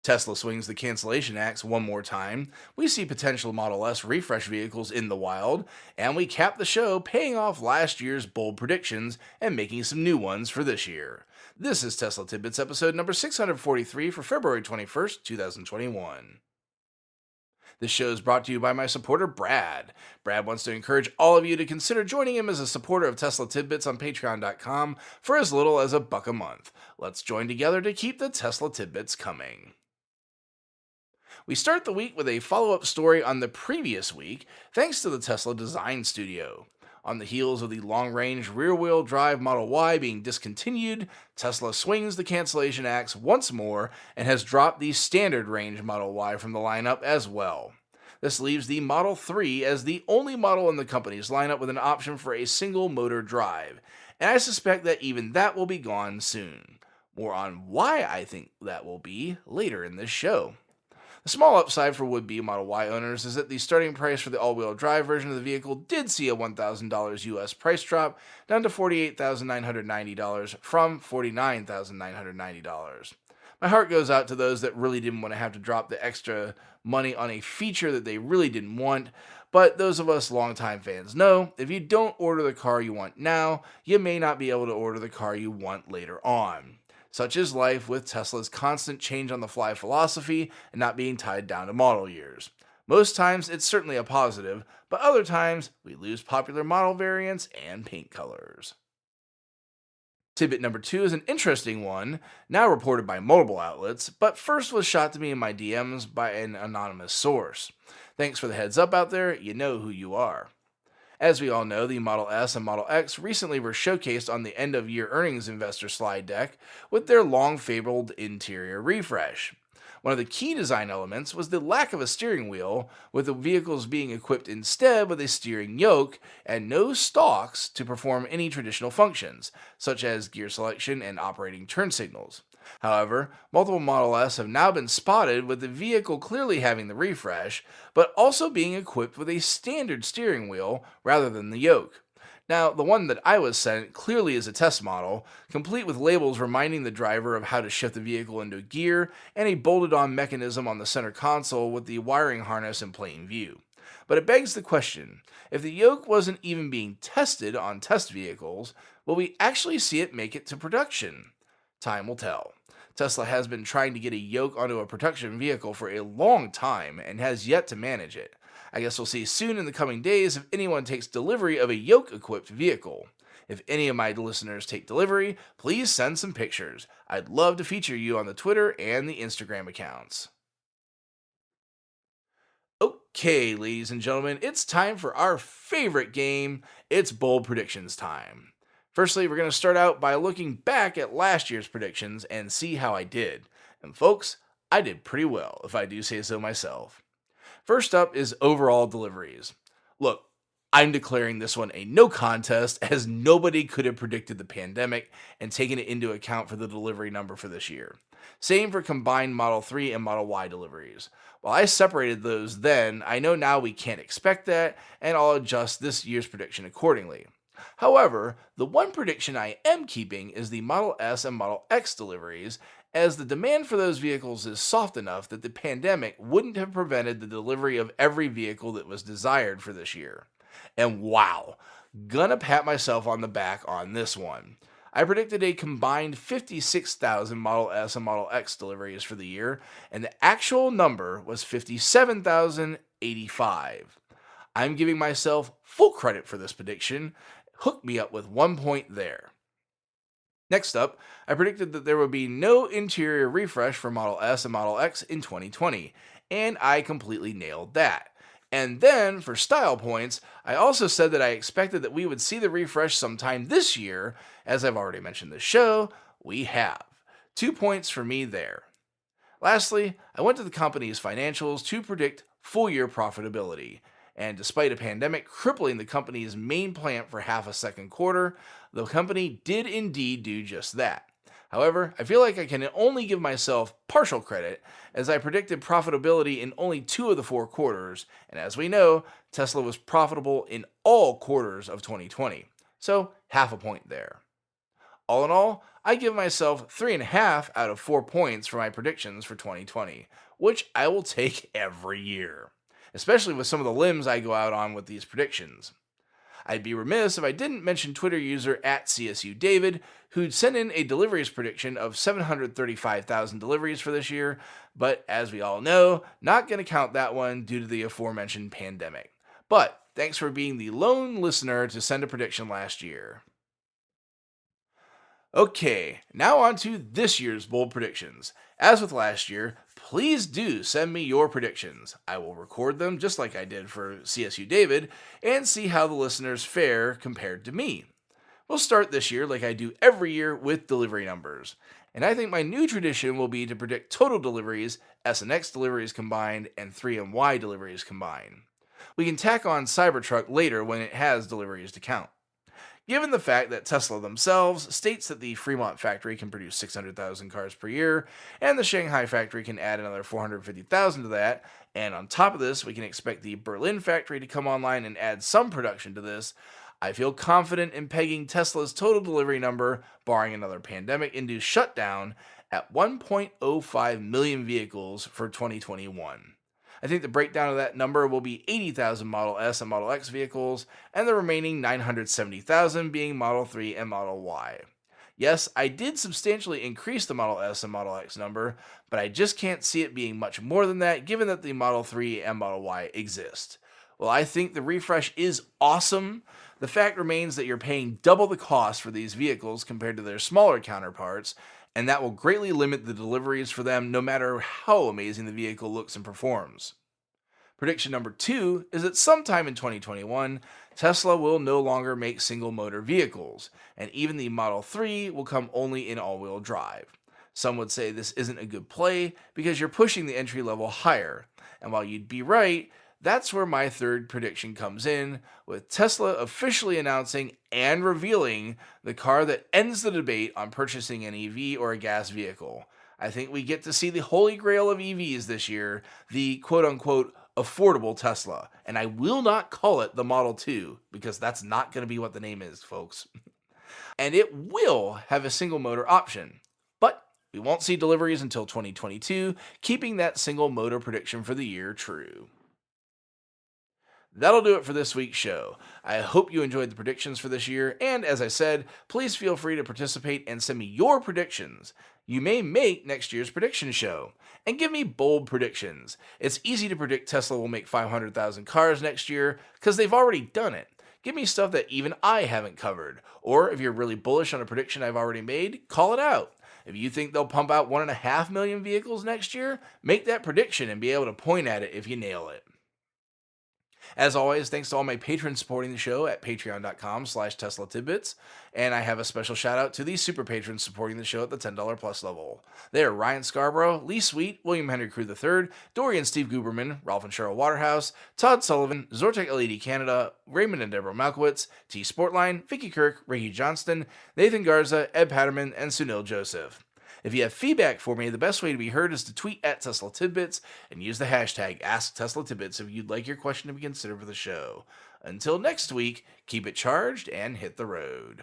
Tesla swings the cancellation axe one more time, we see potential Model S refresh vehicles in the wild, and we cap the show paying off last year's bold predictions and making some new ones for this year. This is Tesla Tidbits episode number 643 for February 21st, 2021. This show is brought to you by my supporter, Brad. Brad wants to encourage all of you to consider joining him as a supporter of Tesla Tidbits on patreon.com for as little as $1 a month. Let's join together to keep the Tesla Tidbits coming. We start the week with a follow-up story on the previous week, thanks to the Tesla Design Studio. On the heels of the long-range rear-wheel drive Model Y being discontinued, Tesla swings the cancellation axe once more and has dropped the standard range Model Y from the lineup as well. This leaves the Model 3 as the only model in the company's lineup with an option for a single-motor drive, and I suspect that even that will be gone soon. More on why I think that will be later in this show. The small upside for would-be Model Y owners is that the starting price for the all-wheel drive version of the vehicle did see a $1,000 US price drop down to $48,990 from $49,990. My heart goes out to those that really didn't want to have to drop the extra money on a feature that they really didn't want, but those of us longtime fans know if you don't order the car you want now, you may not be able to order the car you want later on. Such is life with Tesla's constant change-on-the-fly philosophy and not being tied down to model years. Most times it's certainly a positive, but other times we lose popular model variants and paint colors. Tidbit number 2 is an interesting one, now reported by multiple outlets, but first was shot to me in my DMs by an anonymous source. Thanks for the heads up out there, you know who you are. As we all know, the Model S and Model X recently were showcased on the end-of-year earnings investor slide deck with their long-fabled interior refresh. One of the key design elements was the lack of a steering wheel, with the vehicles being equipped instead with a steering yoke and no stalks to perform any traditional functions, such as gear selection and operating turn signals. However, multiple Model S have now been spotted with the vehicle clearly having the refresh, but also being equipped with a standard steering wheel rather than the yoke. Now, the one that I was sent clearly is a test model, complete with labels reminding the driver of how to shift the vehicle into gear and a bolted-on mechanism on the center console with the wiring harness in plain view. But it begs the question, if the yoke wasn't even being tested on test vehicles, will we actually see it make it to production? Time will tell. Tesla has been trying to get a yoke onto a production vehicle for a long time and has yet to manage it. I guess we'll see soon in the coming days if anyone takes delivery of a yoke-equipped vehicle. If any of my listeners take delivery, please send some pictures. I'd love to feature you on the Twitter and the Instagram accounts. Okay, ladies and gentlemen, it's time for our favorite game. It's Bold Predictions time. Firstly, we're going to start out by looking back at last year's predictions and see how I did. And folks, I did pretty well, if I do say so myself. First up is overall deliveries. Look, I'm declaring this one a no contest as nobody could have predicted the pandemic and taken it into account for the delivery number for this year. Same for combined Model 3 and Model Y deliveries. While I separated those then, I know now we can't expect that, and I'll adjust this year's prediction accordingly. However, the one prediction I am keeping is the Model S and Model X deliveries, as the demand for those vehicles is soft enough that the pandemic wouldn't have prevented the delivery of every vehicle that was desired for this year. And wow, gonna pat myself on the back on this one. I predicted a combined 56,000 Model S and Model X deliveries for the year, and the actual number was 57,085. I'm giving myself full credit for this prediction. Hook me up with 1 point there. Next up, I predicted that there would be no interior refresh for Model S and Model X in 2020, and I completely nailed that. And then, for style points, I also said that I expected that we would see the refresh sometime this year. As I've already mentioned in the show, we have. 2 points for me there. Lastly, I went to the company's financials to predict full-year profitability. And despite a pandemic crippling the company's main plant for half a second quarter, the company did indeed do just that. However, I feel like I can only give myself partial credit, as I predicted profitability in only 2 of the 4 quarters, and as we know, Tesla was profitable in all quarters of 2020. So, half a point there. All in all, I give myself 3.5 out of 4 points for my predictions for 2020, which I will take every year, especially with some of the limbs I go out on with these predictions. I'd be remiss if I didn't mention Twitter user at CSU David, who'd sent in a deliveries prediction of 735,000 deliveries for this year, but as we all know, not going to count that one due to the aforementioned pandemic. But thanks for being the lone listener to send a prediction last year. Okay, now on to this year's bold predictions. As with last year, please do send me your predictions. I will record them just like I did for CSU David and see how the listeners fare compared to me. We'll start this year like I do every year with delivery numbers. And I think my new tradition will be to predict total deliveries, S and X deliveries combined, and 3 and Y deliveries combined. We can tack on Cybertruck later when it has deliveries to count. Given the fact that Tesla themselves states that the Fremont factory can produce 600,000 cars per year, and the Shanghai factory can add another 450,000 to that, and on top of this, we can expect the Berlin factory to come online and add some production to this, I feel confident in pegging Tesla's total delivery number, barring another pandemic-induced shutdown, at 1.05 million vehicles for 2021. I think the breakdown of that number will be 80,000 Model S and Model X vehicles, and the remaining 970,000 being Model 3 and Model Y. Yes, I did substantially increase the Model S and Model X number, but I just can't see it being much more than that given that the Model 3 and Model Y exist. While I think the refresh is awesome, the fact remains that you're paying double the cost for these vehicles compared to their smaller counterparts, and that will greatly limit the deliveries for them no matter how amazing the vehicle looks and performs. Prediction number 2 is that sometime in 2021, Tesla will no longer make single motor vehicles, and even the Model 3 will come only in all-wheel drive. Some would say this isn't a good play because you're pushing the entry level higher, and while you'd be right, that's where my third prediction comes in, with Tesla officially announcing and revealing the car that ends the debate on purchasing an EV or a gas vehicle. I think we get to see the holy grail of EVs this year, the quote-unquote affordable Tesla, and I will not call it the Model 2, because that's not going to be what the name is, folks. And it will have a single motor option, but we won't see deliveries until 2022, keeping that single motor prediction for the year true. That'll do it for this week's show. I hope you enjoyed the predictions for this year, and as I said, please feel free to participate and send me your predictions. You may make next year's prediction show. And give me bold predictions. It's easy to predict Tesla will make 500,000 cars next year, because they've already done it. Give me stuff that even I haven't covered. Or if you're really bullish on a prediction I've already made, call it out. If you think they'll pump out 1.5 million vehicles next year, make that prediction and be able to point at it if you nail it. As always, thanks to all my patrons supporting the show at patreon.com/Tesla Tidbits, and I have a special shout out to the super patrons supporting the show at the $10 plus level. They are Ryan Scarborough, Lee Sweet, William Henry Crew III, Dorian Steve Guberman, Ralph and Cheryl Waterhouse, Todd Sullivan, Zortek LED Canada, Raymond and Deborah Malkowitz, T Sportline, Vicky Kirk, Ricky Johnston, Nathan Garza, Ed Patterman, and Sunil Joseph. If you have feedback for me, the best way to be heard is to tweet at Tesla Tidbits and use the hashtag AskTeslaTidbits if you'd like your question to be considered for the show. Until next week, keep it charged and hit the road.